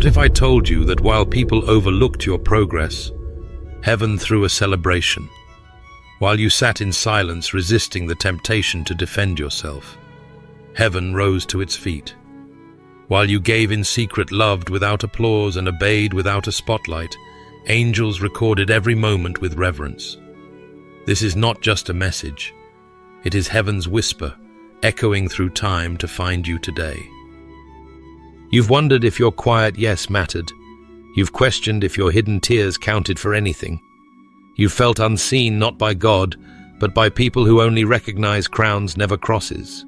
if I told you that while people overlooked your progress, heaven threw a celebration? While you sat in silence resisting the temptation to defend yourself, heaven rose to its feet. While you gave in secret, loved without applause, and obeyed without a spotlight, angels recorded every moment with reverence. This is not just a message. It is heaven's whisper, echoing through time to find you today. You've wondered if your quiet yes mattered. You've questioned if your hidden tears counted for anything. You've felt unseen not by God, but by people who only recognize crowns, never crosses.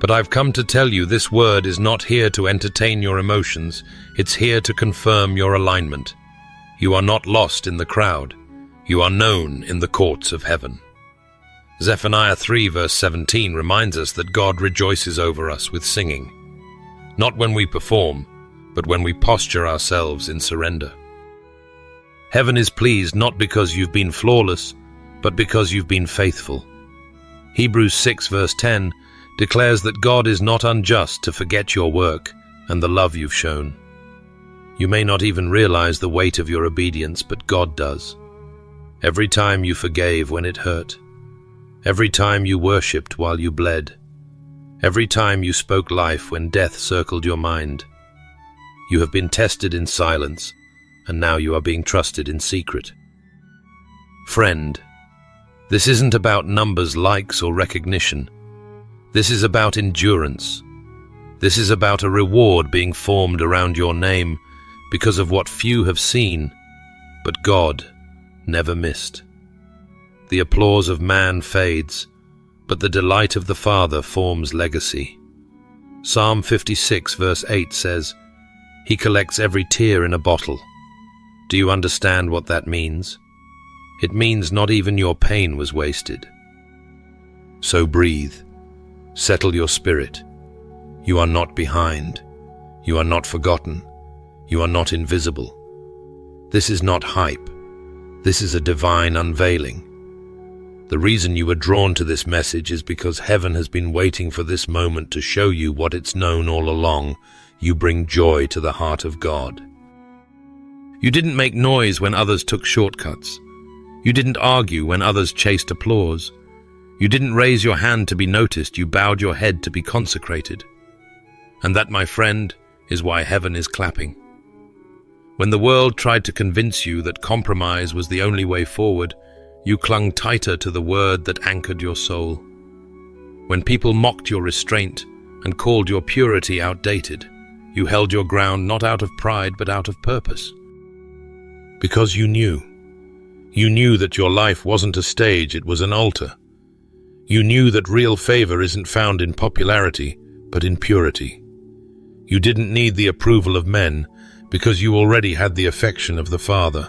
But I've come to tell you this word is not here to entertain your emotions. It's here to confirm your alignment. You are not lost in the crowd. You are known in the courts of heaven. Zephaniah 3 verse 17 reminds us that God rejoices over us with singing. Not when we perform, but when we posture ourselves in surrender. Heaven is pleased not because you've been flawless, but because you've been faithful. Hebrews 6 verse 10 declares that God is not unjust to forget your work and the love you've shown. You may not even realize the weight of your obedience, but God does. Every time you forgave when it hurt, every time you worshipped while you bled, every time you spoke life when death circled your mind. You have been tested in silence, and now you are being trusted in secret. Friend, this isn't about numbers, likes, or recognition. This is about endurance. This is about a reward being formed around your name because of what few have seen, but God never missed. The applause of man fades, but the delight of the Father forms legacy. Psalm 56 verse 8 says, "He collects every tear in a bottle." Do you understand what that means? It means not even your pain was wasted. So breathe. Settle your spirit. You are not behind. You are not forgotten. You are not invisible. This is not hype. This is a divine unveiling. The reason you were drawn to this message is because heaven has been waiting for this moment to show you what it's known all along. You bring joy to the heart of God. You didn't make noise when others took shortcuts. You didn't argue when others chased applause. You didn't raise your hand to be noticed, you bowed your head to be consecrated. And that, my friend, is why heaven is clapping. When the world tried to convince you that compromise was the only way forward, you clung tighter to the word that anchored your soul. When people mocked your restraint and called your purity outdated, you held your ground not out of pride but out of purpose. Because you knew. You knew that your life wasn't a stage, it was an altar. You knew that real favor isn't found in popularity, but in purity. You didn't need the approval of men, because you already had the affection of the Father.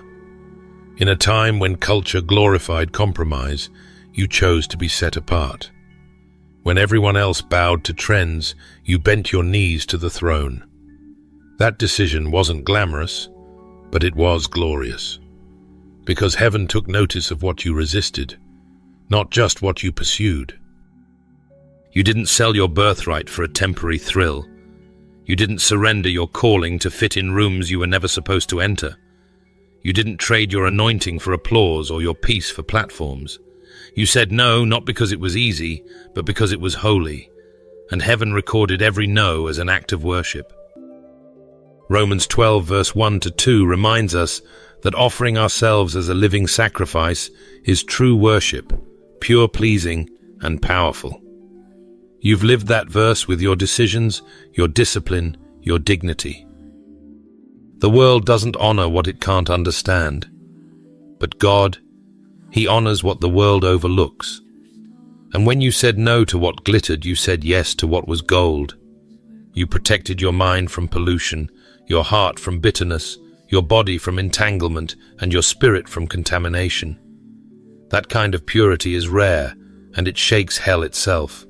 In a time when culture glorified compromise, you chose to be set apart. When everyone else bowed to trends, you bent your knees to the throne. That decision wasn't glamorous, but it was glorious. Because heaven took notice of what you resisted, not just what you pursued. You didn't sell your birthright for a temporary thrill. You didn't surrender your calling to fit in rooms you were never supposed to enter. You didn't trade your anointing for applause or your peace for platforms. You said no, not because it was easy, but because it was holy. And heaven recorded every no as an act of worship. Romans 12 verse 1-2 reminds us that offering ourselves as a living sacrifice is true worship, pure, pleasing, and powerful. You've lived that verse with your decisions, your discipline, your dignity. The world doesn't honor what it can't understand. But God, He honors what the world overlooks. And when you said no to what glittered, you said yes to what was gold. You protected your mind from pollution, your heart from bitterness, your body from entanglement, and your spirit from contamination. That kind of purity is rare, and it shakes hell itself.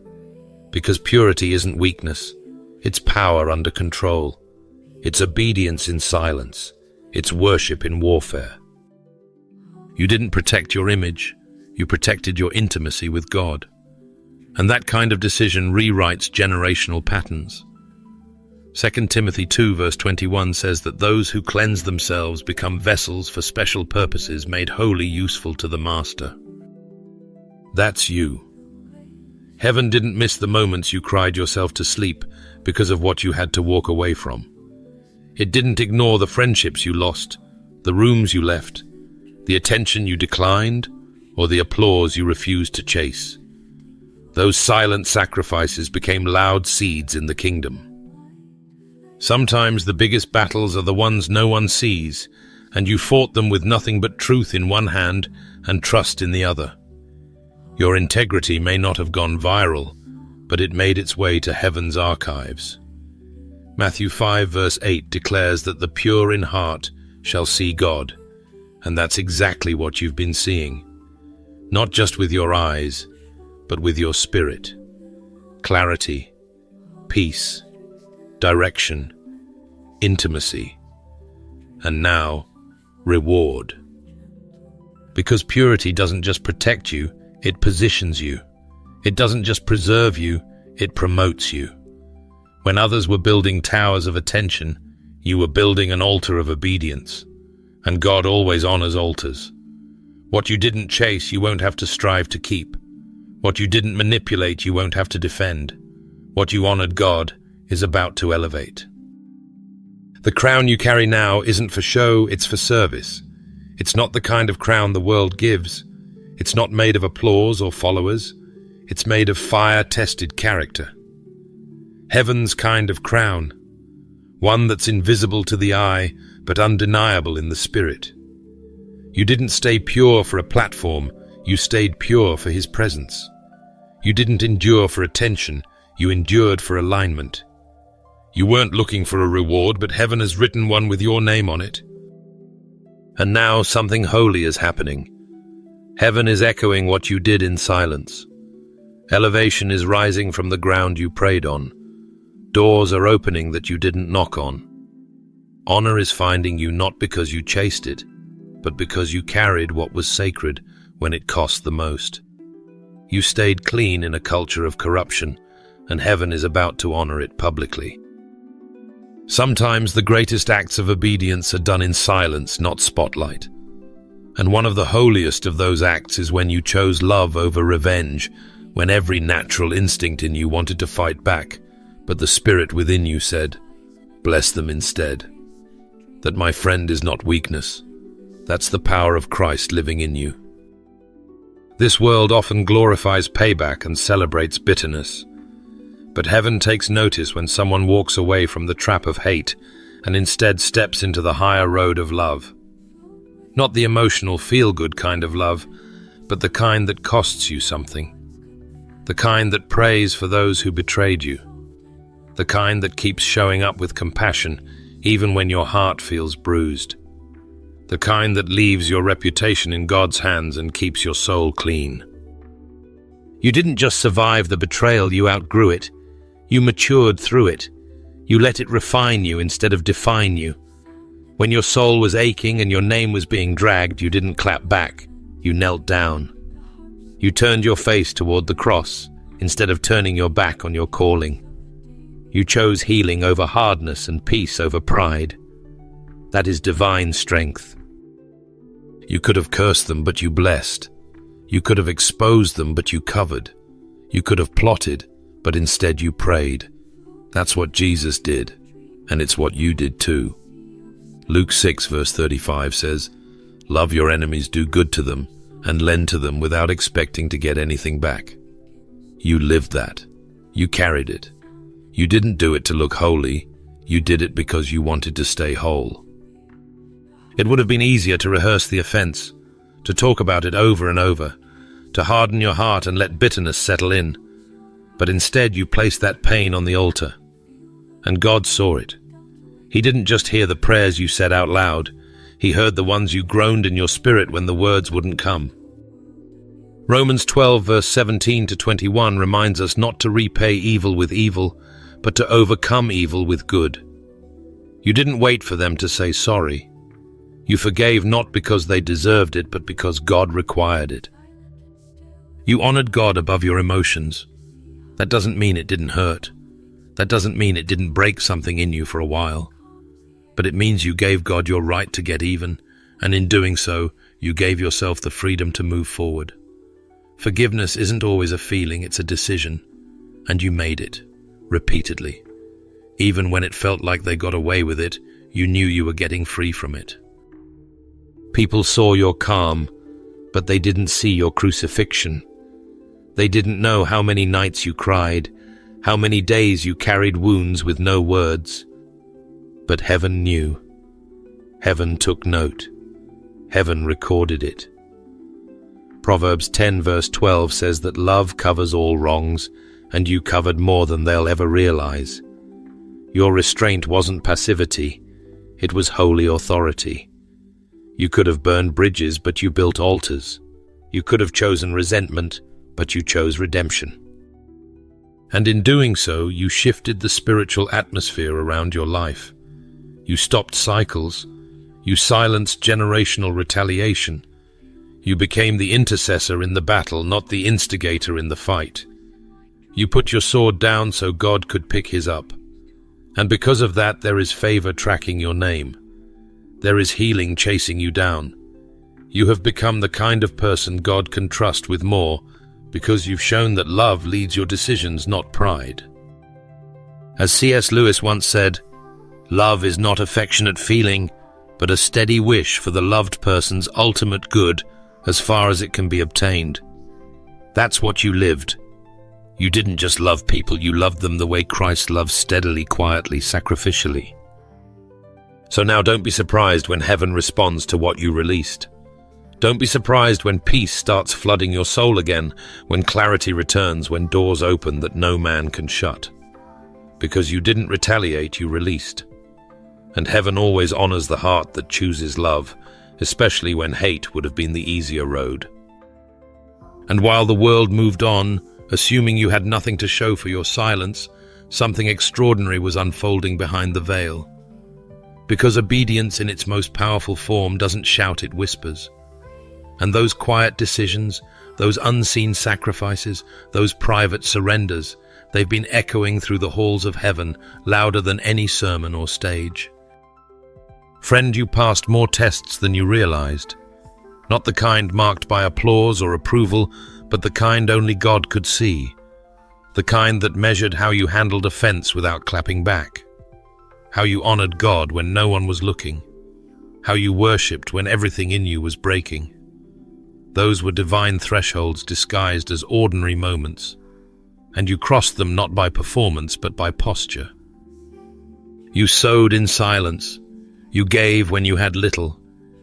Because purity isn't weakness, it's power under control. It's obedience in silence. It's worship in warfare. You didn't protect your image, you protected your intimacy with God. And that kind of decision rewrites generational patterns. 2 Timothy 2 verse 21 says that those who cleanse themselves become vessels for special purposes made wholly useful to the Master. That's you. Heaven didn't miss the moments you cried yourself to sleep because of what you had to walk away from. It didn't ignore the friendships you lost, the rooms you left, the attention you declined, or the applause you refused to chase. Those silent sacrifices became loud seeds in the kingdom. Sometimes the biggest battles are the ones no one sees, and you fought them with nothing but truth in one hand and trust in the other. Your integrity may not have gone viral, but it made its way to heaven's archives. Matthew 5 verse 8 declares that the pure in heart shall see God, and that's exactly what you've been seeing. Not just with your eyes, but with your spirit. Clarity, peace, direction, intimacy, and now, reward. Because purity doesn't just protect you, it positions you. It doesn't just preserve you, it promotes you. When others were building towers of attention, you were building an altar of obedience. And God always honors altars. What you didn't chase, you won't have to strive to keep. What you didn't manipulate, you won't have to defend. What you honored God is about to elevate. The crown you carry now isn't for show, it's for service. It's not the kind of crown the world gives. It's not made of applause or followers. It's made of fire-tested character. Heaven's kind of crown. One that's invisible to the eye, but undeniable in the spirit. You didn't stay pure for a platform, you stayed pure for His presence. You didn't endure for attention, you endured for alignment. You weren't looking for a reward, but heaven has written one with your name on it. And now something holy is happening. Heaven is echoing what you did in silence. Elevation is rising from the ground you prayed on. Doors are opening that you didn't knock on. Honor is finding you not because you chased it, but because you carried what was sacred when it cost the most. You stayed clean in a culture of corruption, and heaven is about to honor it publicly. Sometimes the greatest acts of obedience are done in silence, not spotlight. And one of the holiest of those acts is when you chose love over revenge, when every natural instinct in you wanted to fight back, but the spirit within you said, "Bless them instead." That, my friend, is not weakness. That's the power of Christ living in you. This world often glorifies payback and celebrates bitterness. But heaven takes notice when someone walks away from the trap of hate and instead steps into the higher road of love. Not the emotional feel-good kind of love, but the kind that costs you something. The kind that prays for those who betrayed you. The kind that keeps showing up with compassion even when your heart feels bruised. The kind that leaves your reputation in God's hands and keeps your soul clean. You didn't just survive the betrayal, you outgrew it. You matured through it. You let it refine you instead of define you. When your soul was aching and your name was being dragged, you didn't clap back. You knelt down. You turned your face toward the cross instead of turning your back on your calling. You chose healing over hardness and peace over pride. That is divine strength. You could have cursed them, but you blessed. You could have exposed them, but you covered. You could have plotted, but instead you prayed. That's what Jesus did, and it's what you did too. Luke 6 verse 35 says, "Love your enemies, do good to them, and lend to them without expecting to get anything back." You lived that. You carried it. You didn't do it to look holy. You did it because you wanted to stay whole. It would have been easier to rehearse the offense, to talk about it over and over, to harden your heart and let bitterness settle in. But instead you placed that pain on the altar. And God saw it. He didn't just hear the prayers you said out loud. He heard the ones you groaned in your spirit when the words wouldn't come. Romans 12 verse 17 to 21 reminds us not to repay evil with evil, but to overcome evil with good. You didn't wait for them to say sorry. You forgave not because they deserved it, but because God required it. You honored God above your emotions. That doesn't mean it didn't hurt. That doesn't mean it didn't break something in you for a while, but it means you gave God your right to get even, and in doing so, you gave yourself the freedom to move forward. Forgiveness isn't always a feeling, it's a decision, and you made it, repeatedly. Even when it felt like they got away with it, you knew you were getting free from it. People saw your calm, but they didn't see your crucifixion. They didn't know how many nights you cried, how many days you carried wounds with no words. But heaven knew. Heaven took note. Heaven recorded it. Proverbs 10 verse 12 says that love covers all wrongs, and you covered more than they'll ever realize. Your restraint wasn't passivity, it was holy authority. You could have burned bridges, but you built altars. You could have chosen resentment, but you chose redemption. And in doing so, you shifted the spiritual atmosphere around your life. You stopped cycles. You silenced generational retaliation. You became the intercessor in the battle, not the instigator in the fight. You put your sword down so God could pick his up. And because of that, there is favor tracking your name. There is healing chasing you down. You have become the kind of person God can trust with more, because you've shown that love leads your decisions, not pride. As C.S. Lewis once said, "Love is not affectionate feeling, but a steady wish for the loved person's ultimate good as far as it can be obtained." That's what you lived. You didn't just love people, you loved them the way Christ loves, steadily, quietly, sacrificially. So now don't be surprised when heaven responds to what you released. Don't be surprised when peace starts flooding your soul again, when clarity returns, when doors open that no man can shut. Because you didn't retaliate, you released. And heaven always honors the heart that chooses love, especially when hate would have been the easier road. And while the world moved on, assuming you had nothing to show for your silence, something extraordinary was unfolding behind the veil. Because obedience in its most powerful form doesn't shout, it whispers. And those quiet decisions, those unseen sacrifices, those private surrenders, they've been echoing through the halls of heaven, louder than any sermon or stage. Friend, you passed more tests than you realized. Not the kind marked by applause or approval, but the kind only God could see. The kind that measured how you handled offense without clapping back. How you honored God when no one was looking. How you worshipped when everything in you was breaking. Those were divine thresholds disguised as ordinary moments, and you crossed them not by performance but by posture. You sowed in silence. You gave when you had little.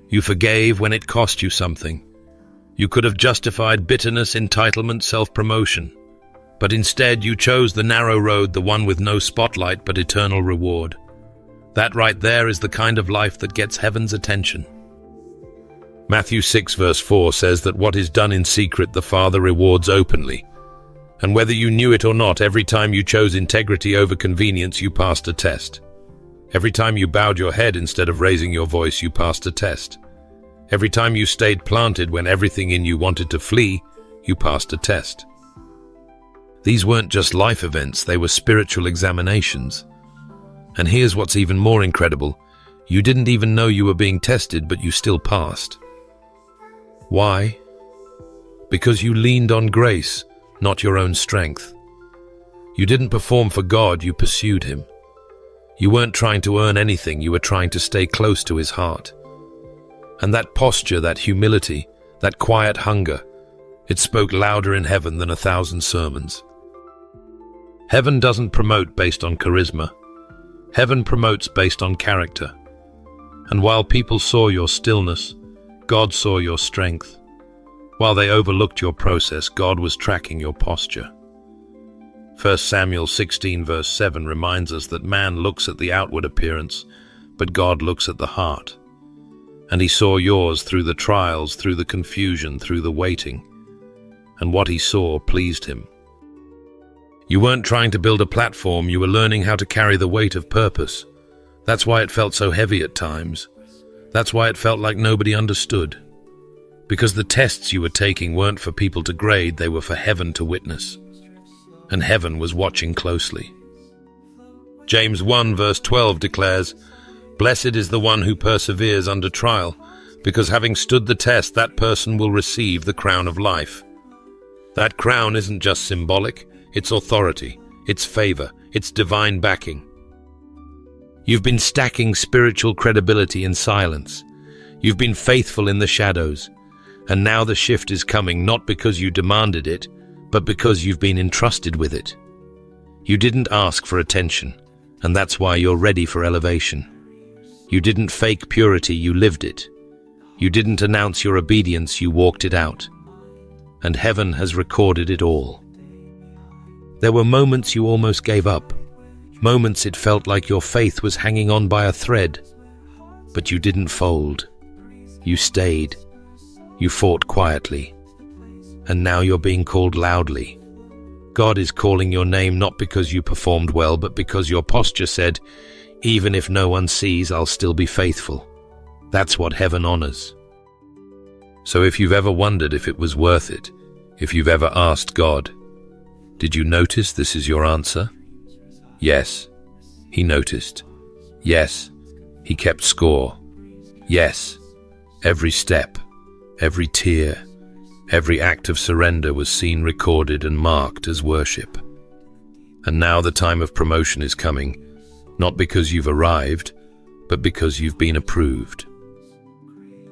You forgave when it cost you something. You could have justified bitterness, entitlement, self-promotion, but instead you chose the narrow road, the one with no spotlight but eternal reward. That right there is the kind of life that gets heaven's attention. Matthew 6 verse 4 says that what is done in secret the Father rewards openly. And whether you knew it or not, every time you chose integrity over convenience, you passed a test. Every time you bowed your head instead of raising your voice, you passed a test. Every time you stayed planted when everything in you wanted to flee, you passed a test. These weren't just life events, they were spiritual examinations. And here's what's even more incredible. You didn't even know you were being tested, but you still passed. Why? Because you leaned on grace, not your own strength. You didn't perform for God, you pursued him. You weren't trying to earn anything, you were trying to stay close to his heart. And that posture, that humility, that quiet hunger, it spoke louder in heaven than 1,000 sermons. Heaven doesn't promote based on charisma. Heaven promotes based on character. And while people saw your stillness, God saw your strength. While they overlooked your process, God was tracking your posture. 1 Samuel 16 verse 7 reminds us that man looks at the outward appearance, but God looks at the heart. And he saw yours through the trials, through the confusion, through the waiting. And what he saw pleased him. You weren't trying to build a platform, you were learning how to carry the weight of purpose. That's why it felt so heavy at times. That's why it felt like nobody understood. Because the tests you were taking weren't for people to grade, they were for heaven to witness. And heaven was watching closely. James 1 verse 12 declares, "Blessed is the one who perseveres under trial, because having stood the test, that person will receive the crown of life." That crown isn't just symbolic, it's authority, it's favor, it's divine backing. You've been stacking spiritual credibility in silence. You've been faithful in the shadows. And now the shift is coming, not because you demanded it, but because you've been entrusted with it. You didn't ask for attention, and that's why you're ready for elevation. You didn't fake purity, you lived it. You didn't announce your obedience, you walked it out. And heaven has recorded it all. There were moments you almost gave up. Moments it felt like your faith was hanging on by a thread. But you didn't fold. You stayed. You fought quietly. And now you're being called loudly. God is calling your name not because you performed well, but because your posture said, "Even if no one sees, I'll still be faithful." That's what heaven honors. So if you've ever wondered if it was worth it, if you've ever asked God, did you notice this is your answer? Yes, he noticed. Yes, he kept score. Yes, every step, every tear, every act of surrender was seen, recorded, and marked as worship. And now the time of promotion is coming, not because you've arrived, but because you've been approved.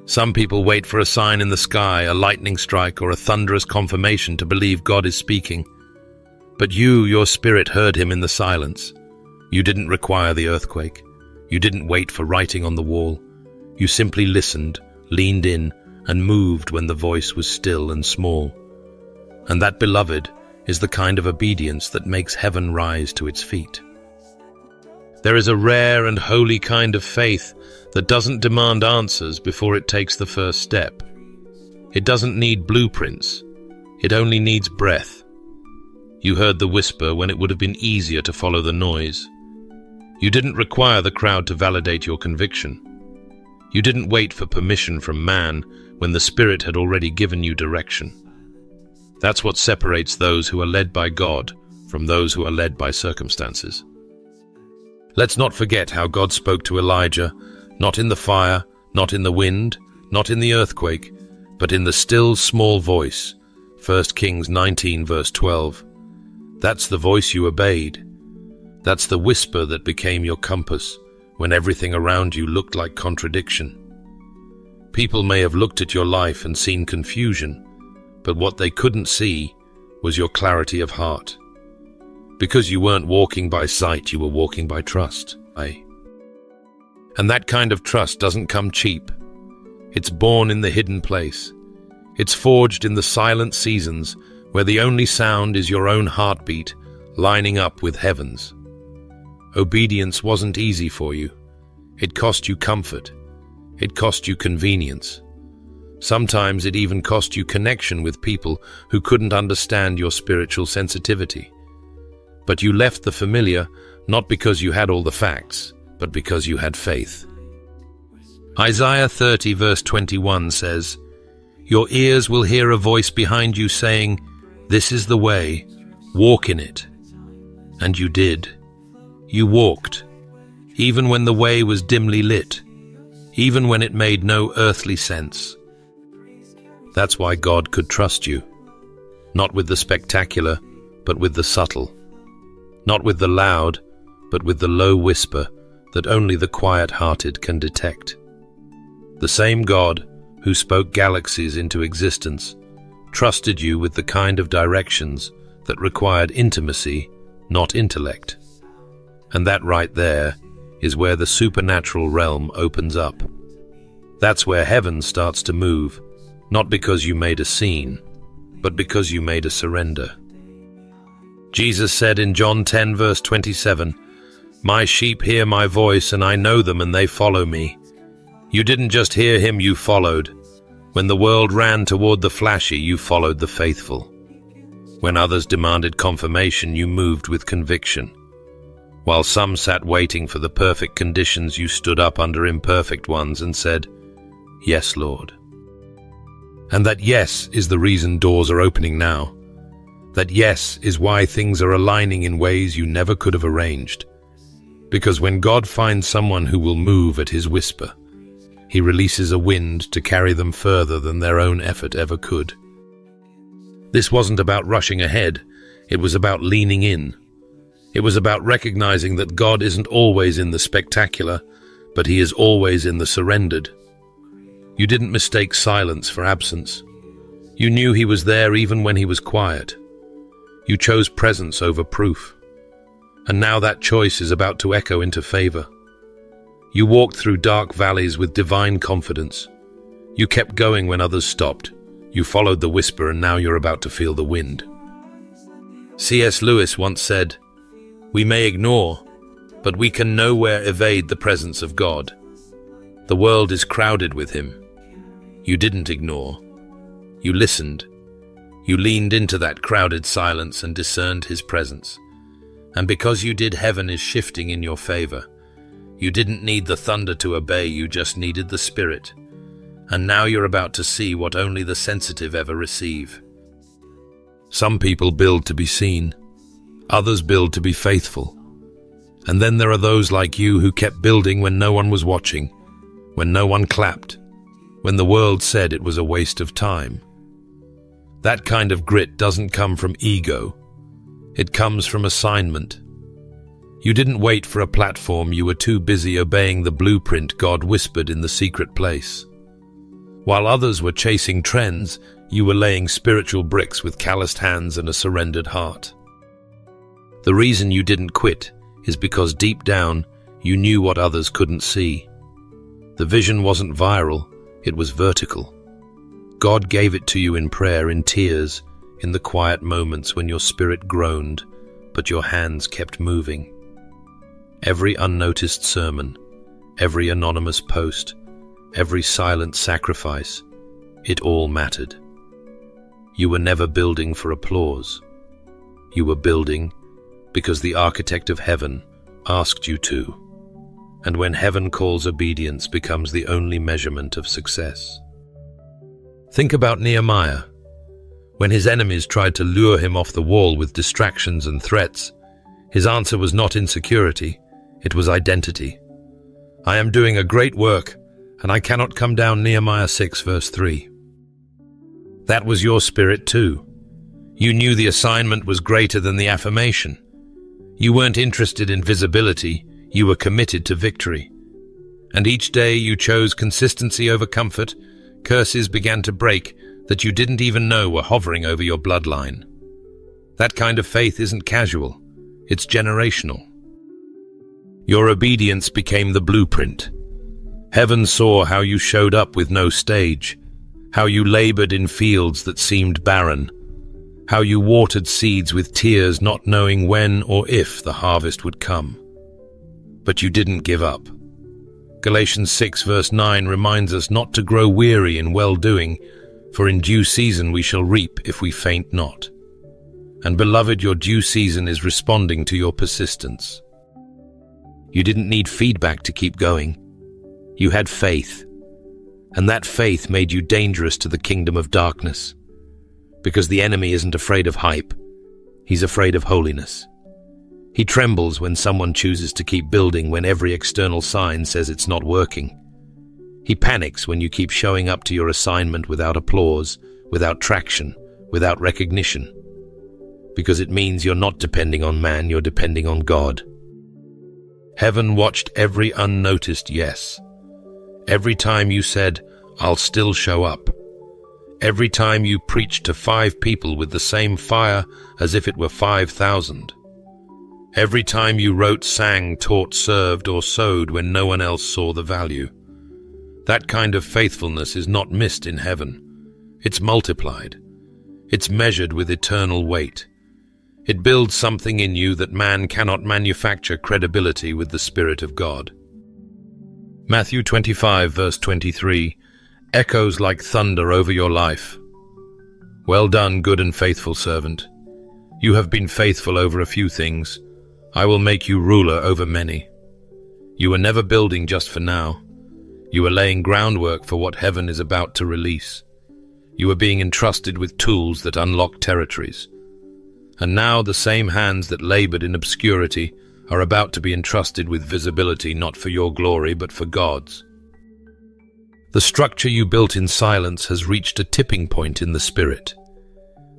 Some people wait for a sign in the sky, a lightning strike, or a thunderous confirmation to believe God is speaking. But your spirit heard him in the silence. You didn't require the earthquake. You didn't wait for writing on the wall. You simply listened, leaned in, and moved when the voice was still and small. And that, beloved, is the kind of obedience that makes heaven rise to its feet. There is a rare and holy kind of faith that doesn't demand answers before it takes the first step. It doesn't need blueprints. It only needs breath. You heard the whisper when it would have been easier to follow the noise. You didn't require the crowd to validate your conviction. You didn't wait for permission from man when the Spirit had already given you direction. That's what separates those who are led by God from those who are led by circumstances. Let's not forget how God spoke to Elijah, not in the fire, not in the wind, not in the earthquake, but in the still small voice. 1 Kings 19 verse 12. That's the voice you obeyed. That's the whisper that became your compass when everything around you looked like contradiction. People may have looked at your life and seen confusion, but what they couldn't see was your clarity of heart. Because you weren't walking by sight, you were walking by trust. And that kind of trust doesn't come cheap. It's born in the hidden place. It's forged in the silent seasons where the only sound is your own heartbeat lining up with heaven's. Obedience wasn't easy for you. It cost you comfort. It cost you convenience. Sometimes it even cost you connection with people who couldn't understand your spiritual sensitivity. But you left the familiar not because you had all the facts, but because you had faith. Isaiah 30 verse 21 says, "Your ears will hear a voice behind you saying, 'This is the way, walk in it.' And you did. You walked, even when the way was dimly lit, even when it made no earthly sense. That's why God could trust you, not with the spectacular, but with the subtle. Not with the loud, but with the low whisper that only the quiet-hearted can detect. The same God who spoke galaxies into existence trusted you with the kind of directions that required intimacy, not intellect. And that right there is where the supernatural realm opens up. That's where heaven starts to move, not because you made a scene, but because you made a surrender. Jesus said in John 10 verse 27, "My sheep hear my voice, and I know them, and they follow me." You didn't just hear him, you followed. When the world ran toward the flashy, you followed the faithful. When others demanded confirmation, you moved with conviction. While some sat waiting for the perfect conditions, you stood up under imperfect ones and said, "Yes, Lord." And that yes is the reason doors are opening now. That yes is why things are aligning in ways you never could have arranged. Because when God finds someone who will move at his whisper, he releases a wind to carry them further than their own effort ever could. This wasn't about rushing ahead, it was about leaning in. It was about recognizing that God isn't always in the spectacular, but he is always in the surrendered. You didn't mistake silence for absence. You knew he was there even when he was quiet. You chose presence over proof. And now that choice is about to echo into favor. You walked through dark valleys with divine confidence. You kept going when others stopped. You followed the whisper, and now you're about to feel the wind. C.S. Lewis once said, "We may ignore, but we can nowhere evade the presence of God. The world is crowded with him." You didn't ignore. You listened. You leaned into that crowded silence and discerned his presence. And because you did, heaven is shifting in your favor. You didn't need the thunder to obey, you just needed the Spirit. And now you're about to see what only the sensitive ever receive. Some people build to be seen. Others build to be faithful. And then there are those like you who kept building when no one was watching, when no one clapped, when the world said it was a waste of time. That kind of grit doesn't come from ego. It comes from assignment. You didn't wait for a platform, you were too busy obeying the blueprint God whispered in the secret place. While others were chasing trends, you were laying spiritual bricks with calloused hands and a surrendered heart. The reason you didn't quit is because deep down, you knew what others couldn't see. The vision wasn't viral, it was vertical. God gave it to you in prayer, in tears, in the quiet moments when your spirit groaned, but your hands kept moving. Every unnoticed sermon, every anonymous post, every silent sacrifice, it all mattered. You were never building for applause. You were building because the architect of heaven asked you to. And when heaven calls, obedience becomes the only measurement of success. Think about Nehemiah. When his enemies tried to lure him off the wall with distractions and threats, his answer was not insecurity, it was identity. "I am doing a great work, and I cannot come down," Nehemiah 6 verse 3. That was your spirit too. You knew the assignment was greater than the affirmation. You weren't interested in visibility, you were committed to victory. And each day you chose consistency over comfort, curses began to break that you didn't even know were hovering over your bloodline. That kind of faith isn't casual, it's generational. Your obedience became the blueprint. Heaven saw how you showed up with no stage, how you labored in fields that seemed barren, how you watered seeds with tears, not knowing when or if the harvest would come. But you didn't give up. Galatians 6 verse 9 reminds us not to grow weary in well-doing, for in due season we shall reap if we faint not. And beloved, your due season is responding to your persistence. You didn't need feedback to keep going. You had faith. And that faith made you dangerous to the kingdom of darkness. Because the enemy isn't afraid of hype, he's afraid of holiness. He trembles when someone chooses to keep building when every external sign says it's not working. He panics when you keep showing up to your assignment without applause, without traction, without recognition. Because it means you're not depending on man, you're depending on God. Heaven watched every unnoticed yes. Every time you said, "I'll still show up." Every time you preached to 5 people with the same fire as if it were 5,000. Every time you wrote, sang, taught, served, or sowed when no one else saw the value. That kind of faithfulness is not missed in heaven. It's multiplied. It's measured with eternal weight. It builds something in you that man cannot manufacture: credibility with the Spirit of God. Matthew 25 verse 23 echoes like thunder over your life. "Well done, good and faithful servant. You have been faithful over a few things. I will make you ruler over many." You were never building just for now. You were laying groundwork for what heaven is about to release. You were being entrusted with tools that unlock territories. And now the same hands that labored in obscurity are about to be entrusted with visibility not for your glory but for God's. The structure you built in silence has reached a tipping point in the spirit.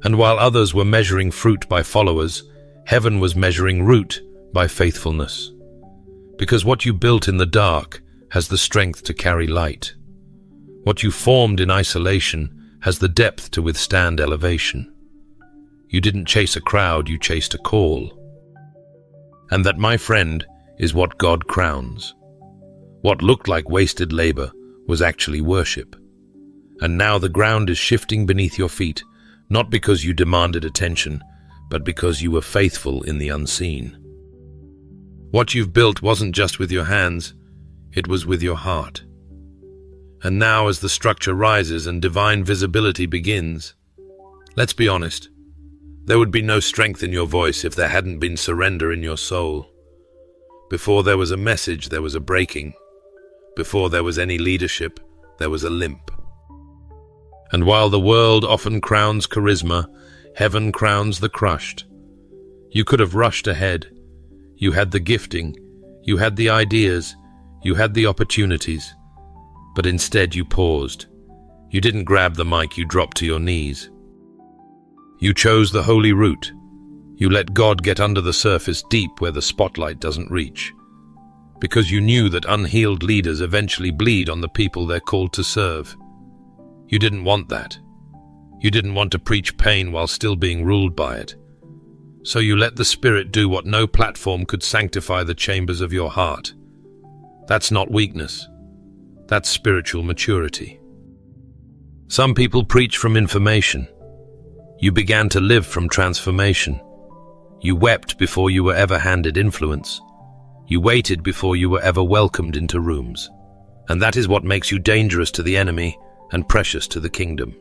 And while others were measuring fruit by followers, heaven was measuring root by faithfulness. Because what you built in the dark has the strength to carry light. What you formed in isolation has the depth to withstand elevation. You didn't chase a crowd, you chased a call. And that, my friend, is what God crowns. What looked like wasted labor was actually worship. And now the ground is shifting beneath your feet, not because you demanded attention, but because you were faithful in the unseen. What you've built wasn't just with your hands, it was with your heart. And now as the structure rises and divine visibility begins, let's be honest, there would be no strength in your voice if there hadn't been surrender in your soul. Before there was a message, there was a breaking. Before there was any leadership, there was a limp. And while the world often crowns charisma, heaven crowns the crushed. You could have rushed ahead. You had the gifting, you had the ideas, you had the opportunities. But instead you paused. You didn't grab the mic, you dropped to your knees. You chose the holy route. You let God get under the surface deep where the spotlight doesn't reach. Because you knew that unhealed leaders eventually bleed on the people they're called to serve. You didn't want that. You didn't want to preach pain while still being ruled by it. So you let the Spirit do what no platform could sanctify the chambers of your heart. That's not weakness. That's spiritual maturity. Some people preach from information. You began to live from transformation. You wept before you were ever handed influence. You waited before you were ever welcomed into rooms. And that is what makes you dangerous to the enemy and precious to the kingdom.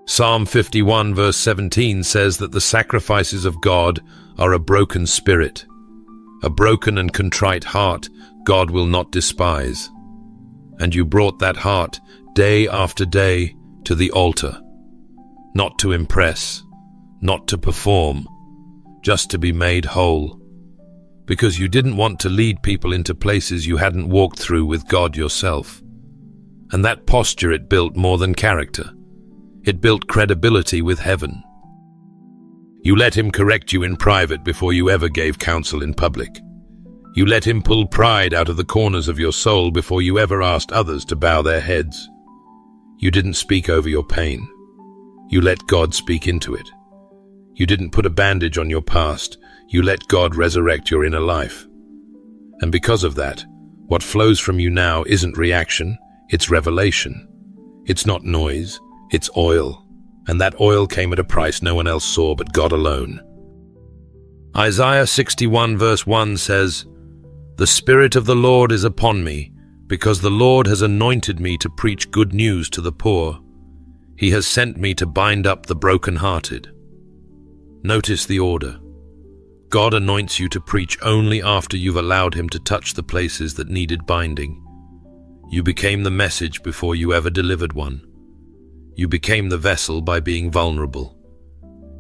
Psalm 51 verse 17 says that the sacrifices of God are a broken spirit. A broken and contrite heart God will not despise. And you brought that heart day after day to the altar. Not to impress, not to perform, just to be made whole. Because you didn't want to lead people into places you hadn't walked through with God yourself. And that posture it built more than character. It built credibility with heaven. You let him correct you in private before you ever gave counsel in public. You let him pull pride out of the corners of your soul before you ever asked others to bow their heads. You didn't speak over your pain. You let God speak into it. You didn't put a bandage on your past. You let God resurrect your inner life. And because of that, what flows from you now isn't reaction, it's revelation. It's not noise, it's oil. And that oil came at a price no one else saw but God alone. Isaiah 61 verse 1 says, "The Spirit of the Lord is upon me, because the Lord has anointed me to preach good news to the poor. He has sent me to bind up the brokenhearted." Notice the order. God anoints you to preach only after you've allowed him to touch the places that needed binding. You became the message before you ever delivered one. You became the vessel by being vulnerable.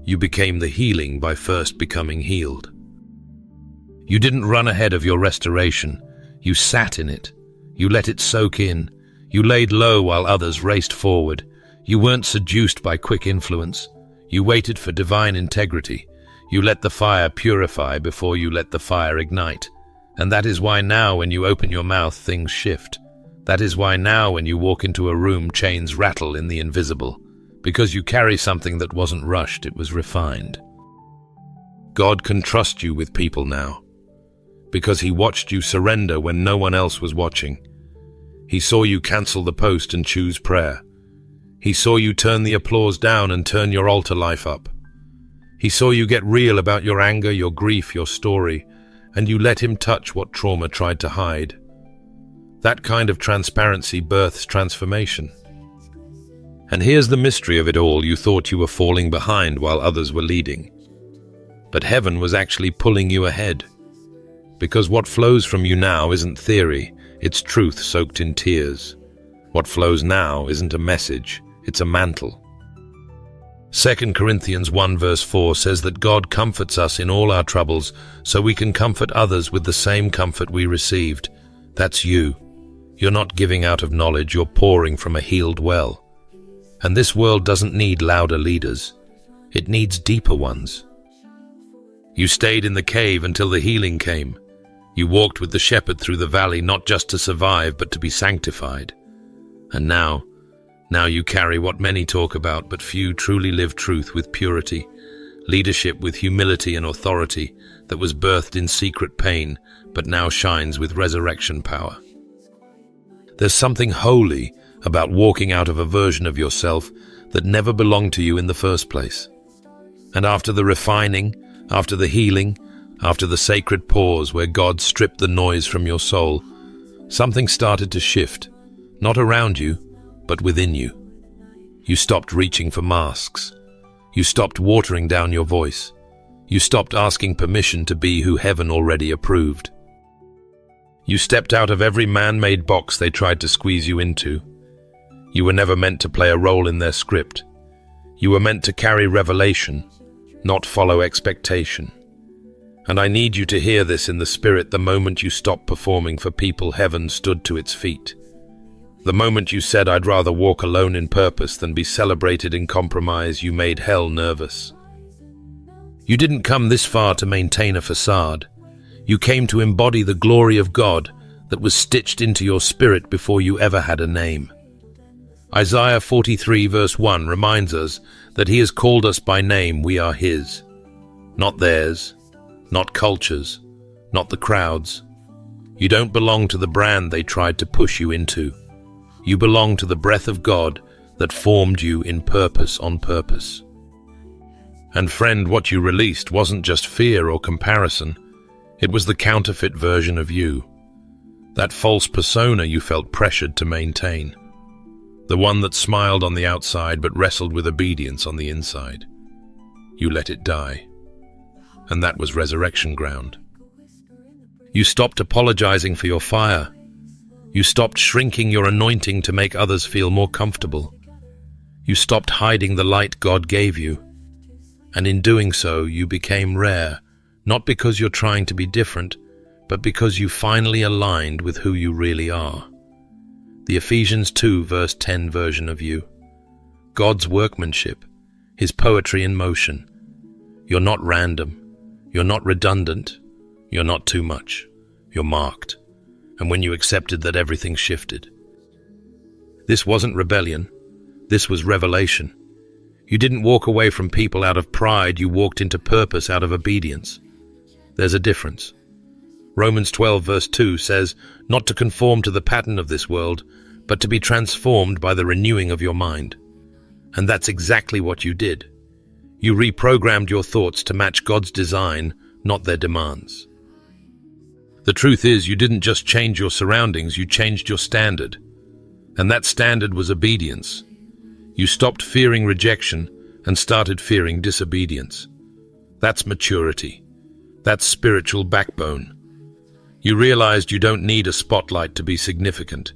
You became the healing by first becoming healed. You didn't run ahead of your restoration. You sat in it. You let it soak in. You laid low while others raced forward. You weren't seduced by quick influence. You waited for divine integrity. You let the fire purify before you let the fire ignite. And that is why now when you open your mouth, things shift. That is why now when you walk into a room, chains rattle in the invisible. Because you carry something that wasn't rushed, it was refined. God can trust you with people now. Because he watched you surrender when no one else was watching. He saw you cancel the post and choose prayer. He saw you turn the applause down and turn your altar life up. He saw you get real about your anger, your grief, your story, and you let him touch what trauma tried to hide. That kind of transparency births transformation. And here's the mystery of it all. You thought you were falling behind while others were leading. But heaven was actually pulling you ahead. Because what flows from you now isn't theory, it's truth soaked in tears. What flows now isn't a message, it's a mantle. 2 Corinthians 1 verse 4 says that God comforts us in all our troubles so we can comfort others with the same comfort we received. That's you. You're not giving out of knowledge, you're pouring from a healed well. And this world doesn't need louder leaders. It needs deeper ones. You stayed in the cave until the healing came. You walked with the shepherd through the valley not just to survive but to be sanctified. And now you carry what many talk about but few truly live: truth with purity, leadership with humility and authority that was birthed in secret pain but now shines with resurrection power. There's something holy about walking out of a version of yourself that never belonged to you in the first place. And after the refining, after the healing, after the sacred pause where God stripped the noise from your soul, something started to shift, not around you, but within you. You stopped reaching for masks. You stopped watering down your voice. You stopped asking permission to be who heaven already approved. You stepped out of every man-made box they tried to squeeze you into. You were never meant to play a role in their script. You were meant to carry revelation, not follow expectation. And I need you to hear this in the spirit the moment you stopped performing for people heaven stood to its feet. The moment you said, "I'd rather walk alone in purpose than be celebrated in compromise," you made hell nervous. You didn't come this far to maintain a facade. You came to embody the glory of God that was stitched into your spirit before you ever had a name. Isaiah 43 verse 1 reminds us that He has called us by name. We are His, not theirs, not cultures, not the crowds. You don't belong to the brand they tried to push you into. You belong to the breath of God that formed you in purpose on purpose. And friend, what you released wasn't just fear or comparison. It was the counterfeit version of you. That false persona you felt pressured to maintain. The one that smiled on the outside but wrestled with obedience on the inside. You let it die. And that was resurrection ground. You stopped apologizing for your fire. You stopped shrinking your anointing to make others feel more comfortable. You stopped hiding the light God gave you. And in doing so, you became rare, not because you're trying to be different, but because you finally aligned with who you really are. The Ephesians 2 verse 10 version of you. God's workmanship, His poetry in motion. You're not random. You're not redundant. You're not too much. You're marked. And when you accepted that, everything shifted. This wasn't rebellion. This was revelation. You didn't walk away from people out of pride. You walked into purpose out of obedience. There's a difference. Romans 12 verse 2 says, not to conform to the pattern of this world, but to be transformed by the renewing of your mind. And that's exactly what you did. You reprogrammed your thoughts to match God's design, not their demands. The truth is, you didn't just change your surroundings, you changed your standard. And that standard was obedience. You stopped fearing rejection and started fearing disobedience. That's maturity. That's spiritual backbone. You realized you don't need a spotlight to be significant.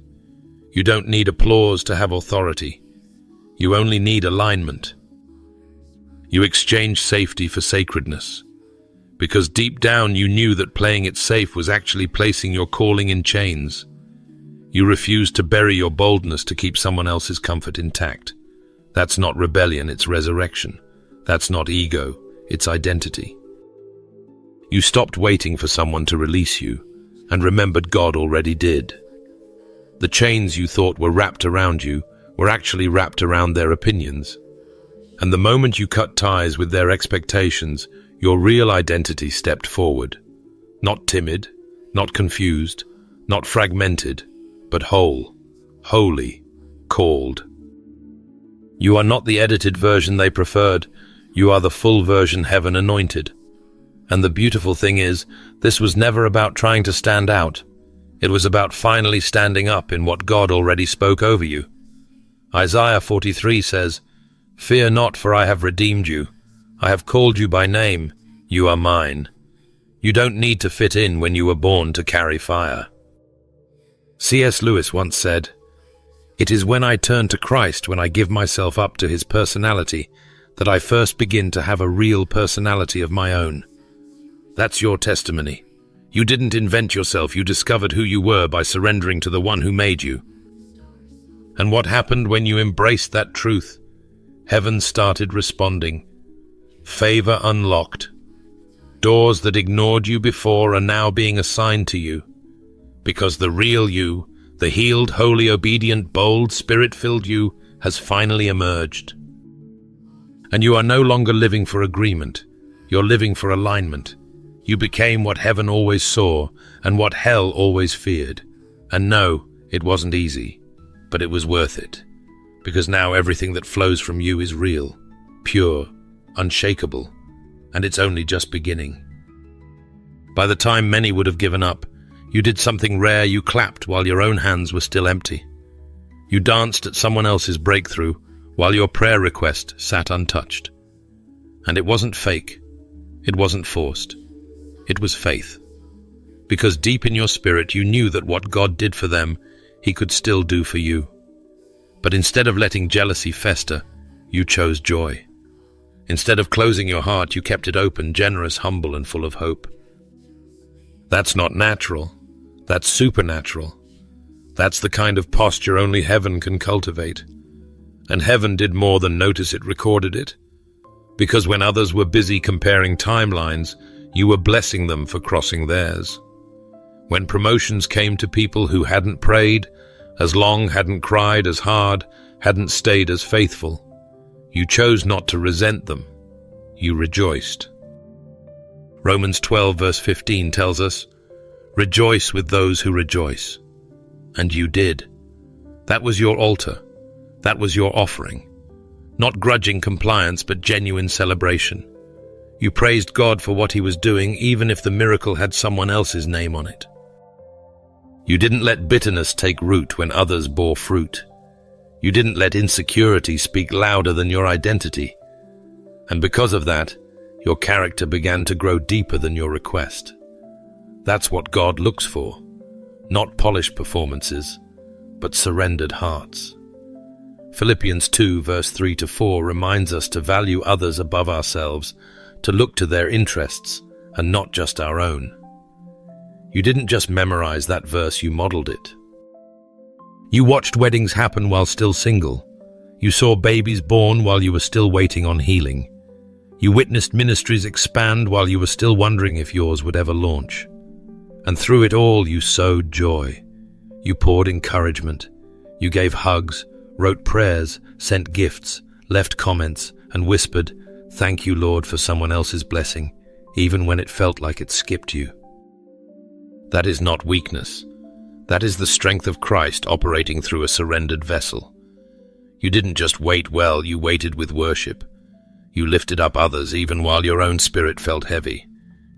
You don't need applause to have authority. You only need alignment. You exchanged safety for sacredness. Because deep down you knew that playing it safe was actually placing your calling in chains. You refused to bury your boldness to keep someone else's comfort intact. That's not rebellion, it's resurrection. That's not ego, it's identity. You stopped waiting for someone to release you, and remembered God already did. The chains you thought were wrapped around you were actually wrapped around their opinions. And the moment you cut ties with their expectations, your real identity stepped forward. Not timid, not confused, not fragmented, but whole, holy, called. You are not the edited version they preferred. You are the full version heaven anointed. And the beautiful thing is, this was never about trying to stand out. It was about finally standing up in what God already spoke over you. Isaiah 43 says, "Fear not, for I have redeemed you. I have called you by name. You are mine." You don't need to fit in when you were born to carry fire. C.S. Lewis once said, "It is when I turn to Christ, when I give myself up to His personality, that I first begin to have a real personality of my own. That's your testimony. You didn't invent yourself, you discovered who you were by surrendering to the one who made you. And what happened when you embraced that truth? Heaven started responding. Favor unlocked. Doors that ignored you before are now being assigned to you. Because the real you, the healed, holy, obedient, bold, spirit-filled you, has finally emerged. And you are no longer living for agreement. You're living for alignment. You became what heaven always saw and what hell always feared. And no, it wasn't easy, but it was worth it. Because now everything that flows from you is real, pure, unshakable, and it's only just beginning. By the time many would have given up, you did something rare. You clapped while your own hands were still empty. You danced at someone else's breakthrough while your prayer request sat untouched. And it wasn't fake. It wasn't forced. It was faith. Because deep in your spirit you knew that what God did for them, He could still do for you. But instead of letting jealousy fester, you chose joy. Instead of closing your heart, you kept it open, generous, humble, and full of hope. That's not natural. That's supernatural. That's the kind of posture only heaven can cultivate. And heaven did more than notice it, recorded it. Because when others were busy comparing timelines, you were blessing them for crossing theirs. When promotions came to people who hadn't prayed as long, hadn't cried as hard, hadn't stayed as faithful, you chose not to resent them. You rejoiced. Romans 12 verse 15 tells us, "Rejoice with those who rejoice." And you did. That was your altar. That was your offering. Not grudging compliance, but genuine celebration. You praised God for what He was doing, even if the miracle had someone else's name on it. You didn't let bitterness take root when others bore fruit. You didn't let insecurity speak louder than your identity. And because of that, your character began to grow deeper than your request. That's what God looks for. Not polished performances, but surrendered hearts. Philippians 2 verse 3-4 reminds us to value others above ourselves, to look to their interests and not just our own. You didn't just memorize that verse, you modeled it. You watched weddings happen while still single. You saw babies born while you were still waiting on healing. You witnessed ministries expand while you were still wondering if yours would ever launch. And through it all, you sowed joy. You poured encouragement. You gave hugs, wrote prayers, sent gifts, left comments, and whispered, "Thank you, Lord," for someone else's blessing, even when it felt like it skipped you. That is not weakness. That is the strength of Christ operating through a surrendered vessel. You didn't just wait well, you waited with worship. You lifted up others even while your own spirit felt heavy.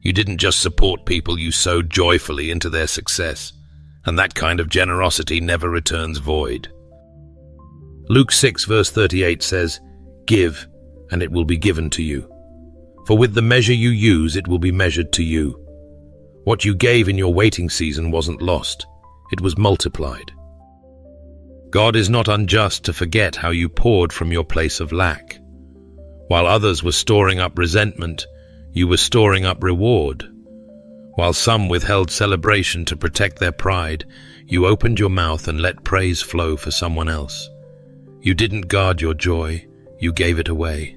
You didn't just support people, you sowed joyfully into their success. And that kind of generosity never returns void. Luke 6 verse 38 says, "Give, and it will be given to you. For with the measure you use, it will be measured to you." What you gave in your waiting season wasn't lost. It was multiplied. God is not unjust to forget how you poured from your place of lack. While others were storing up resentment, you were storing up reward. While some withheld celebration to protect their pride, you opened your mouth and let praise flow for someone else. You didn't guard your joy, you gave it away.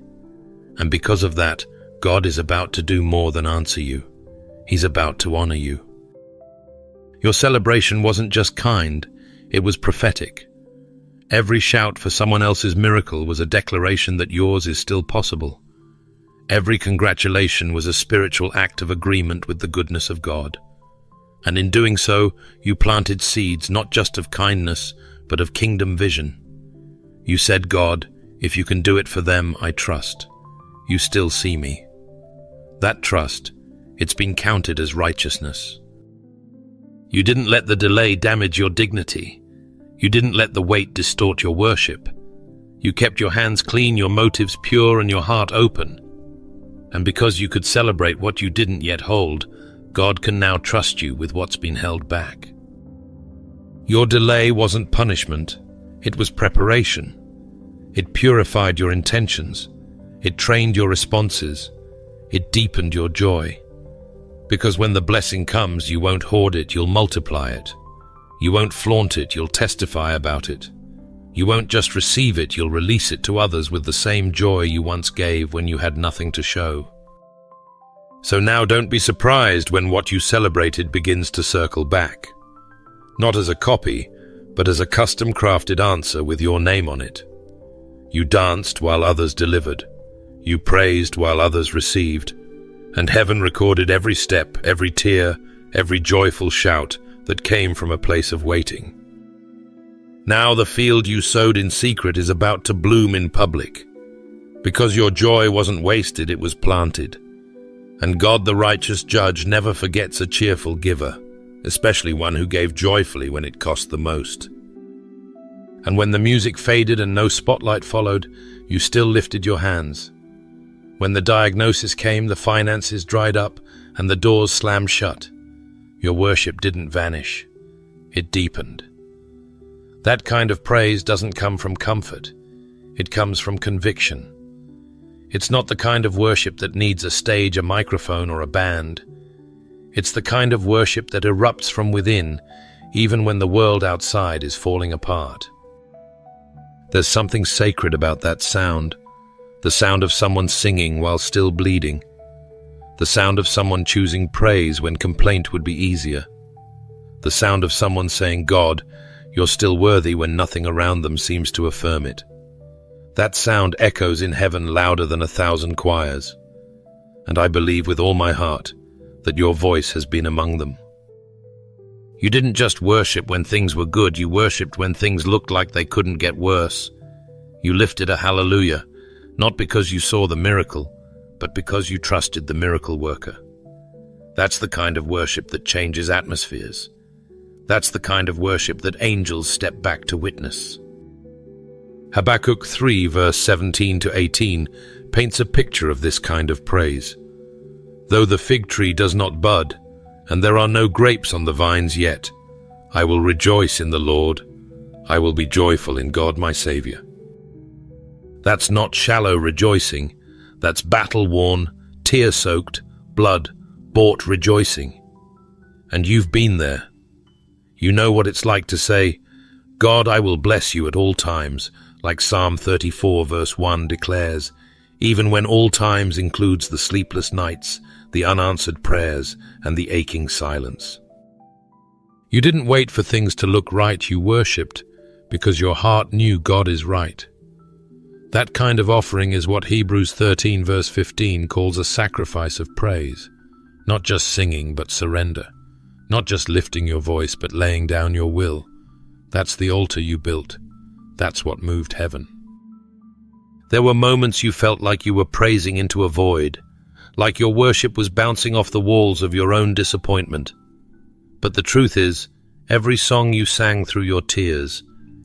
And because of that, God is about to do more than answer you. He's about to honor you. Your celebration wasn't just kind, it was prophetic. Every shout for someone else's miracle was a declaration that yours is still possible. Every congratulation was a spiritual act of agreement with the goodness of God. And in doing so, you planted seeds not just of kindness, but of kingdom vision. You said, "God, if you can do it for them, I trust. You still see me." That trust, it's been counted as righteousness. You didn't let the delay damage your dignity. You didn't let the wait distort your worship. You kept your hands clean, your motives pure, and your heart open. And because you could celebrate what you didn't yet hold, God can now trust you with what's been held back. Your delay wasn't punishment, it was preparation. It purified your intentions. It trained your responses. It deepened your joy. Because when the blessing comes, you won't hoard it, you'll multiply it. You won't flaunt it, you'll testify about it. You won't just receive it, you'll release it to others with the same joy you once gave when you had nothing to show. So now don't be surprised when what you celebrated begins to circle back. Not as a copy, but as a custom-crafted answer with your name on it. You danced while others delivered. You praised while others received. And heaven recorded every step, every tear, every joyful shout that came from a place of waiting. Now the field you sowed in secret is about to bloom in public. Because your joy wasn't wasted, it was planted. And God the righteous judge never forgets a cheerful giver, especially one who gave joyfully when it cost the most. And when the music faded and no spotlight followed, you still lifted your hands. When the diagnosis came, the finances dried up, and the doors slammed shut. Your worship didn't vanish. It deepened. That kind of praise doesn't come from comfort. It comes from conviction. It's not the kind of worship that needs a stage, a microphone, or a band. It's the kind of worship that erupts from within, even when the world outside is falling apart. There's something sacred about that sound. The sound of someone singing while still bleeding. The sound of someone choosing praise when complaint would be easier. The sound of someone saying, "God, you're still worthy," when nothing around them seems to affirm it. That sound echoes in heaven louder than 1,000 choirs. And I believe with all my heart that your voice has been among them. You didn't just worship when things were good, you worshipped when things looked like they couldn't get worse. You lifted a hallelujah, not because you saw the miracle, but because you trusted the miracle worker. That's the kind of worship that changes atmospheres. That's the kind of worship that angels step back to witness. Habakkuk 3, verse 17 to 18, paints a picture of this kind of praise. Though the fig tree does not bud, and there are no grapes on the vines yet, I will rejoice in the Lord. I will be joyful in God my Savior. That's not shallow rejoicing. That's battle-worn, tear-soaked, blood-bought rejoicing. And you've been there. You know what it's like to say, "God, I will bless you at all times," like Psalm 34 verse 1 declares, even when all times includes the sleepless nights, the unanswered prayers, and the aching silence. You didn't wait for things to look right, you worshipped because your heart knew God is right. That kind of offering is what Hebrews 13 verse 15 calls a sacrifice of praise. Not just singing, but surrender. Not just lifting your voice, but laying down your will. That's the altar you built. That's what moved heaven. There were moments you felt like you were praising into a void, like your worship was bouncing off the walls of your own disappointment. But the truth is, every song you sang through your tears,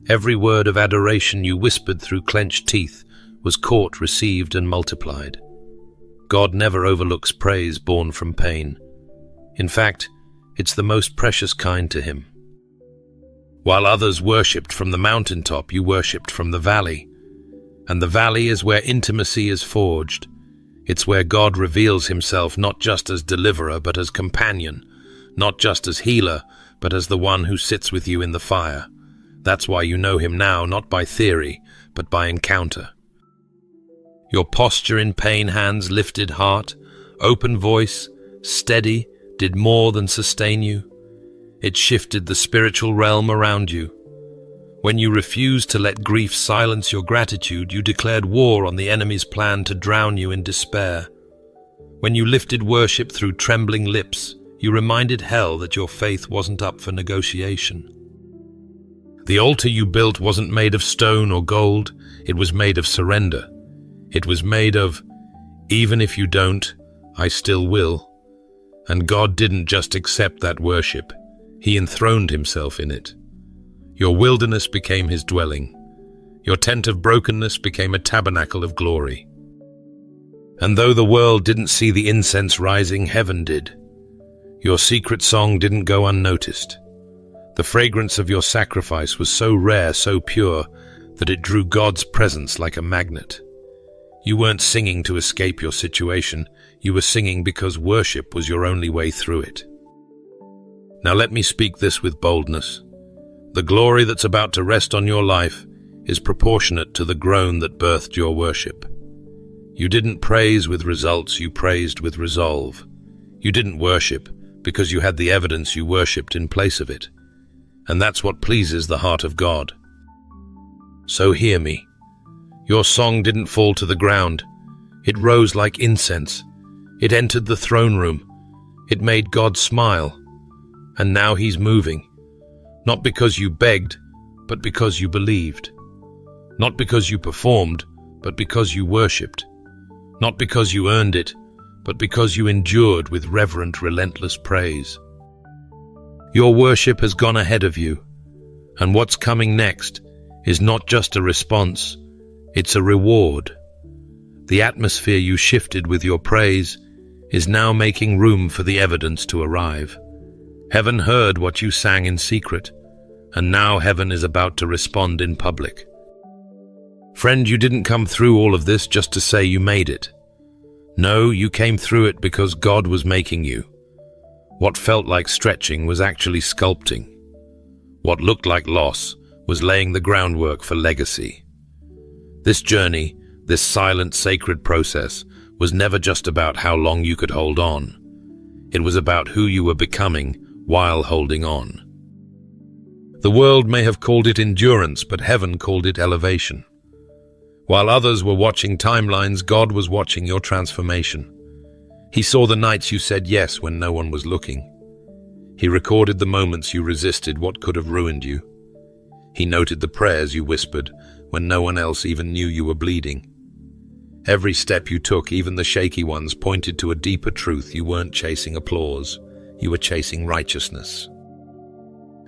every word of adoration you whispered through clenched teeth was caught, received, and multiplied. God never overlooks praise born from pain. In fact, it's the most precious kind to him. While others worshipped from the mountaintop, you worshipped from the valley. And the valley is where intimacy is forged. It's where God reveals himself not just as deliverer, but as companion, not just as healer, but as the one who sits with you in the fire. That's why you know him now, not by theory, but by encounter. Your posture in pain, hands lifted, heart, open voice, steady, did more than sustain you. It shifted the spiritual realm around you. When you refused to let grief silence your gratitude, you declared war on the enemy's plan to drown you in despair. When you lifted worship through trembling lips, you reminded hell that your faith wasn't up for negotiation. The altar you built wasn't made of stone or gold, it was made of surrender. It was made of, "Even if you don't, I still will." And God didn't just accept that worship, he enthroned himself in it. Your wilderness became his dwelling. Your tent of brokenness became a tabernacle of glory. And though the world didn't see the incense rising, heaven did. Your secret song didn't go unnoticed. The fragrance of your sacrifice was so rare, so pure, that it drew God's presence like a magnet. You weren't singing to escape your situation. You were singing because worship was your only way through it. Now let me speak this with boldness. The glory that's about to rest on your life is proportionate to the groan that birthed your worship. You didn't praise with results, you praised with resolve. You didn't worship because you had the evidence, you worshipped in place of it. And that's what pleases the heart of God. So hear me. Your song didn't fall to the ground. It rose like incense. It entered the throne room. It made God smile. And now he's moving. Not because you begged, but because you believed. Not because you performed, but because you worshipped. Not because you earned it, but because you endured with reverent, relentless praise. Your worship has gone ahead of you, and what's coming next is not just a response, it's a reward. The atmosphere you shifted with your praise is now making room for the evidence to arrive. Heaven heard what you sang in secret, and now heaven is about to respond in public. Friend, you didn't come through all of this just to say you made it. No, you came through it because God was making you. What felt like stretching was actually sculpting. What looked like loss was laying the groundwork for legacy. This journey, this silent, sacred process, was never just about how long you could hold on. It was about who you were becoming while holding on. The world may have called it endurance, but heaven called it elevation. While others were watching timelines, God was watching your transformation. He saw the nights you said yes when no one was looking. He recorded the moments you resisted what could have ruined you. He noted the prayers you whispered when no one else even knew you were bleeding. Every step you took, even the shaky ones, pointed to a deeper truth. You weren't chasing applause. You were chasing righteousness.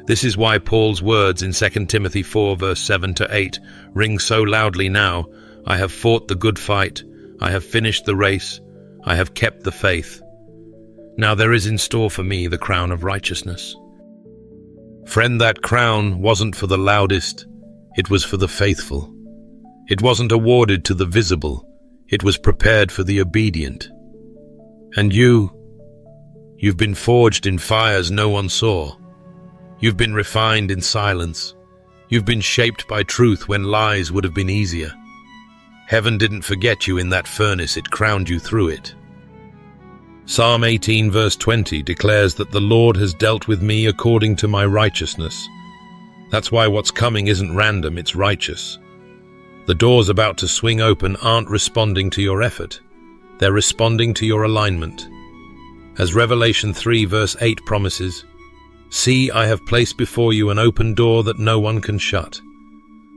This is why Paul's words in 2 Timothy 4 verse 7 to 8 ring so loudly now. I have fought the good fight. I have finished the race. I have kept the faith. Now there is in store for me the crown of righteousness. Friend, that crown wasn't for the loudest. It was for the faithful. It wasn't awarded to the visible. It was prepared for the obedient. And you've been forged in fires no one saw. You've been refined in silence. You've been shaped by truth when lies would have been easier. Heaven didn't forget you in that furnace, it crowned you through it. Psalm 18 verse 20 declares that the Lord has dealt with me according to my righteousness. That's why what's coming isn't random, it's righteous. The doors about to swing open aren't responding to your effort. They're responding to your alignment. As Revelation 3 verse 8 promises, see, I have placed before you an open door that no one can shut.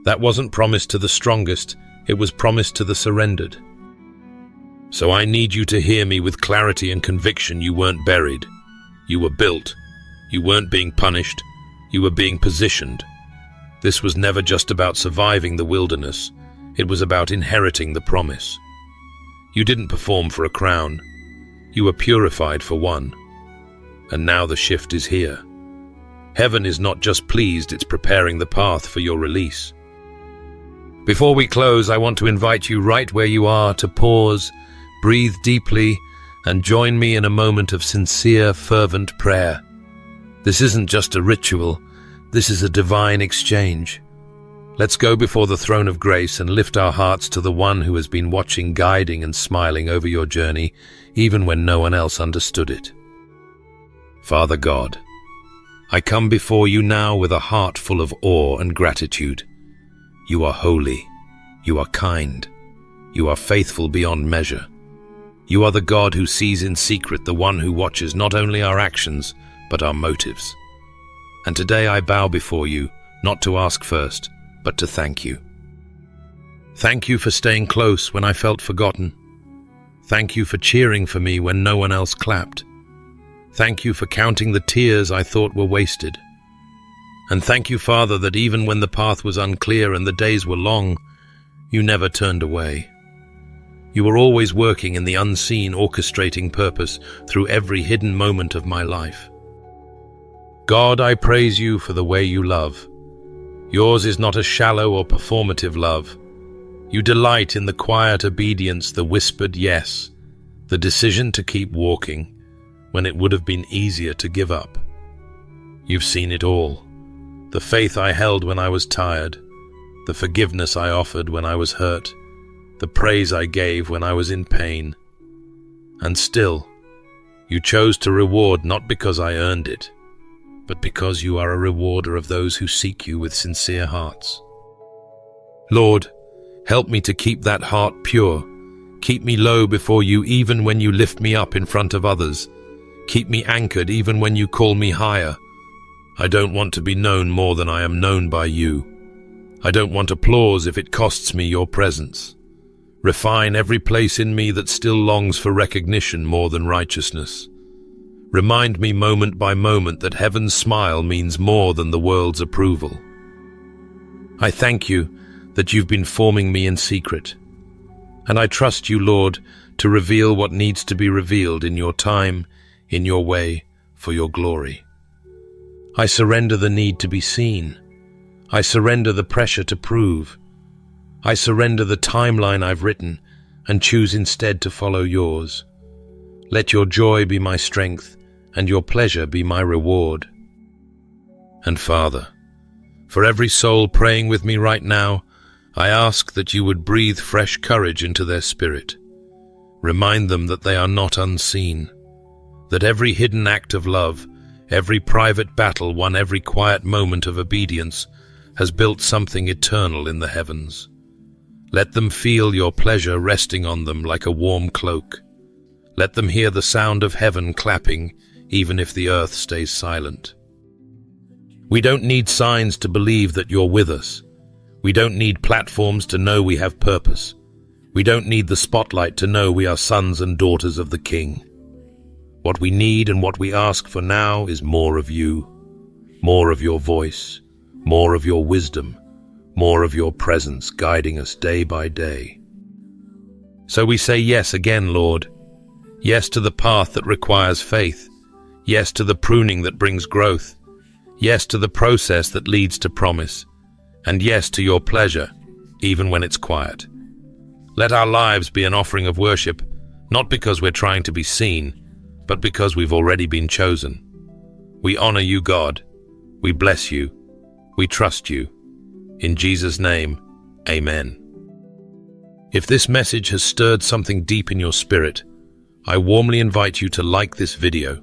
That wasn't promised to the strongest, it was promised to the surrendered. So I need you to hear me with clarity and conviction. You weren't buried. You were built. You weren't being punished. You were being positioned. This was never just about surviving the wilderness. It was about inheriting the promise. You didn't perform for a crown. You were purified for one. And now the shift is here. Heaven is not just pleased, it's preparing the path for your release. Before we close, I want to invite you right where you are to pause, breathe deeply, and join me in a moment of sincere, fervent prayer. This isn't just a ritual, this is a divine exchange. Let's go before the throne of grace and lift our hearts to the one who has been watching, guiding, and smiling over your journey, even when no one else understood it. Father God, I come before you now with a heart full of awe and gratitude. You are holy. You are kind. You are faithful beyond measure. You are the God who sees in secret, the one who watches not only our actions, but our motives. And today I bow before you, not to ask first, but to thank you. Thank you for staying close when I felt forgotten. Thank you for cheering for me when no one else clapped. Thank you for counting the tears I thought were wasted. And thank you, Father, that even when the path was unclear and the days were long, you never turned away. You were always working in the unseen, orchestrating purpose through every hidden moment of my life. God, I praise you for the way you love. Yours is not a shallow or performative love. You delight in the quiet obedience, the whispered yes, the decision to keep walking when it would have been easier to give up. You've seen it all. The faith I held when I was tired, the forgiveness I offered when I was hurt, the praise I gave when I was in pain. And still, you chose to reward not because I earned it, but because you are a rewarder of those who seek you with sincere hearts. Lord, help me to keep that heart pure. Keep me low before you even when you lift me up in front of others. Keep me anchored even when you call me higher. I don't want to be known more than I am known by you. I don't want applause if it costs me your presence. Refine every place in me that still longs for recognition more than righteousness. Remind me moment by moment that heaven's smile means more than the world's approval. I thank you that you've been forming me in secret. And I trust you, Lord, to reveal what needs to be revealed in your time, in your way, for your glory. I surrender the need to be seen. I surrender the pressure to prove. I surrender the timeline I've written and choose instead to follow yours. Let your joy be my strength and your pleasure be my reward. And Father, for every soul praying with me right now, I ask that you would breathe fresh courage into their spirit. Remind them that they are not unseen, that every hidden act of love, every private battle won, every quiet moment of obedience has built something eternal in the heavens. Let them feel your pleasure resting on them like a warm cloak. Let them hear the sound of heaven clapping, even if the earth stays silent. We don't need signs to believe that you're with us. We don't need platforms to know we have purpose. We don't need the spotlight to know we are sons and daughters of the King. What we need and what we ask for now is more of you, more of your voice, more of your wisdom, more of your presence guiding us day by day. So we say yes again, Lord. Yes to the path that requires faith. Yes to the pruning that brings growth. Yes to the process that leads to promise. And yes to your pleasure, even when it's quiet. Let our lives be an offering of worship, not because we're trying to be seen, but because we've already been chosen. We honor you, God. We bless you. We trust you. In Jesus' name, amen. If this message has stirred something deep in your spirit, I warmly invite you to like this video,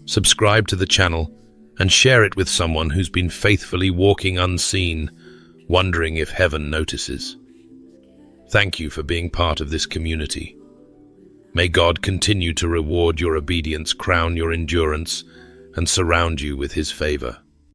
subscribe to the channel, and share it with someone who's been faithfully walking unseen, wondering if heaven notices. Thank you for being part of this community. May God continue to reward your obedience, crown your endurance, and surround you with his favor.